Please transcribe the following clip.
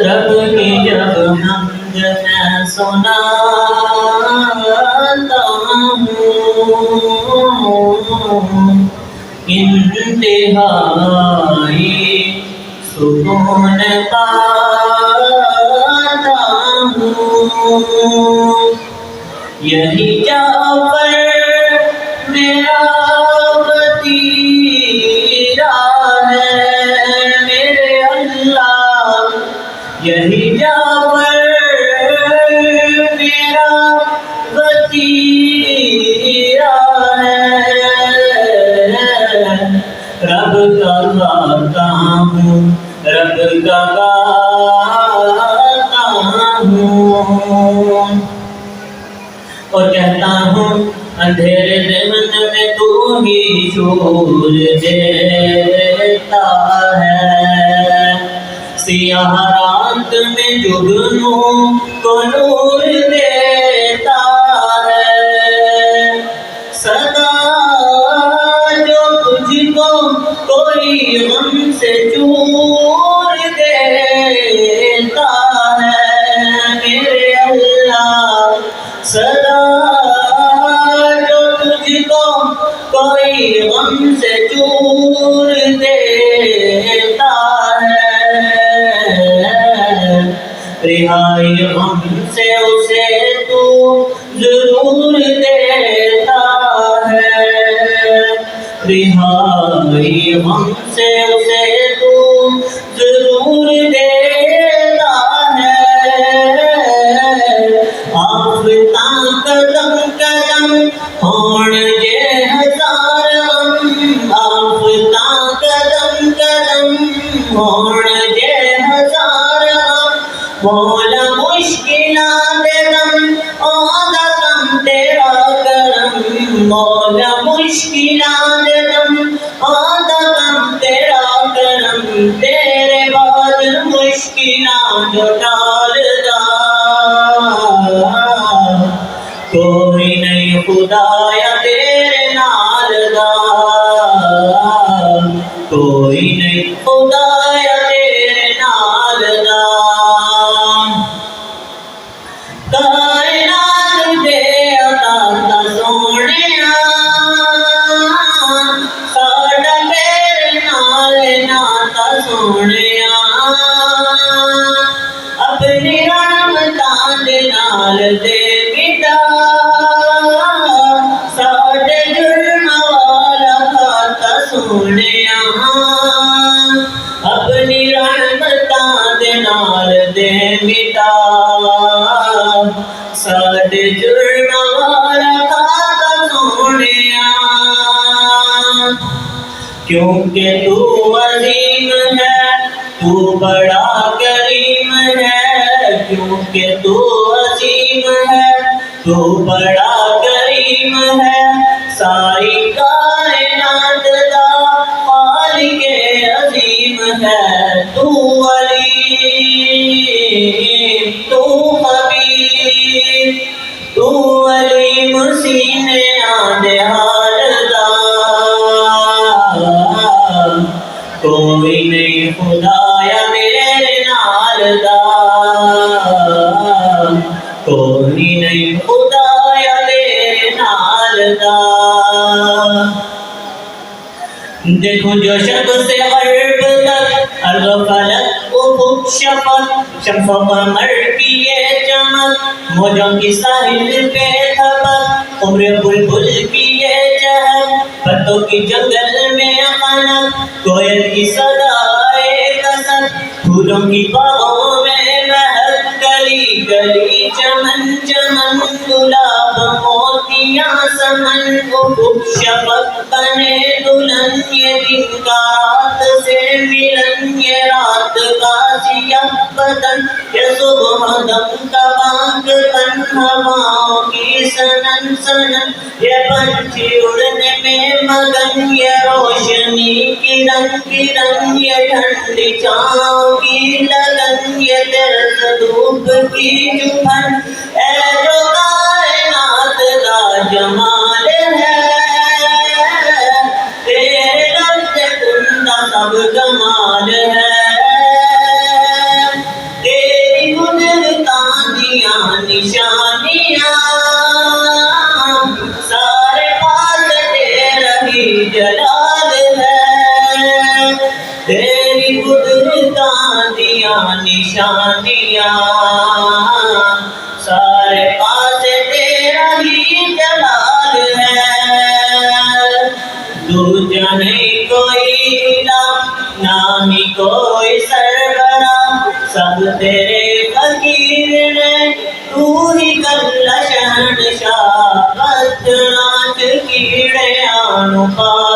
رب کی جب حمد میں سناتا ہوں انتہائی سکون پاتا ہوں یہی جعفر میرا وطیرہ ہے میرے اللہ یہی جعفر میرا وطیرہ ہے رب کا گاتا ہوں رب کا گاتا ہوں اور کہتا ہوں اندھیرے زمن میں تو ہی شور دیتا ہے سیاہ رات میں جگنوں کو نور دیتا ہے سدا جو تجھ کو کوئی غم سے چور دیتا ہے میرے اللہ سدا جو تجھ کو کوئی غم سے چور دیتا ہے رہائی غم سے اسے تو ضرور دیتا ہے رہائی غم سے اسے تو ضرور دیتا ہے آفتاں قدم قدم ہون جے ہزار آفتاں قدم قدم ہون جے ہزار مولا مشکلات دم آدھا کم تیرا کرم مولا مشکلات دم آدھا کم تیرا کرم تیرے بعد مشکلات ٹال دا کوئی نہیں خدایا تیرے نال دا کوئی نہیں خدایا تیرے نال دا کائنات دے عطا سونیا ساڈا تیرے نال ناتا سونیا اپنی رحمتاں دے نال دے مٹا ساڈے جرم والا کھاتا سونیا اپنی رحمتاں دے نال دے مٹا ساڈے جرم والا کھاتا سونیا کیونکہ تو عظیم ہے تو بڑا کریم ہے کیونکہ تو عظیم ہے تو بڑا کریم ہے ساری کائنات دا خالق عظیم ہے تو علیم تو خبیر تو علیم سینے آدھے حال دا کوئی نہیں خدایا میرے نال دا کوئی نہیں خدایا میرے نال دا دیکھو جو شب سے غرب تک ارض و فلک افق شفق شمس و قمر کی یہ چمک موجوں کی ساحل پہ تھبک عمر بلبل کی یہ چہک پتوں کی جنگل میں خنک کوئل کی صدائے کسک پھولوں کی باغوں میں مہک گلی گلی چمن چمن گلاب موتیاں سمن افق شفق بنے دلہن یہ دن کا رات سے ملن یہ رات کا سیاہ بدن یہ صبح دم کا بانگ بن ہواؤں کی سنن سنن یہ پنچھی اڑنے میں مگن یہ روشنی کرن کرن یہ ٹھنڈی چھاؤں کی لگن یہ ترس دھوپ کی چبھن اے جو کائنات کا جمال ہے تیرے لفظ کن کا سب کمال ہے نشانیاں سارے پاسے تیرا ہی جلال ہے دوجا نہیں کوئی الہ نہ ہی کوئی سربراہ سب تیرے فقیر نے تو ہی کل شہنشاہ بد ناچ کیڑے آنو پا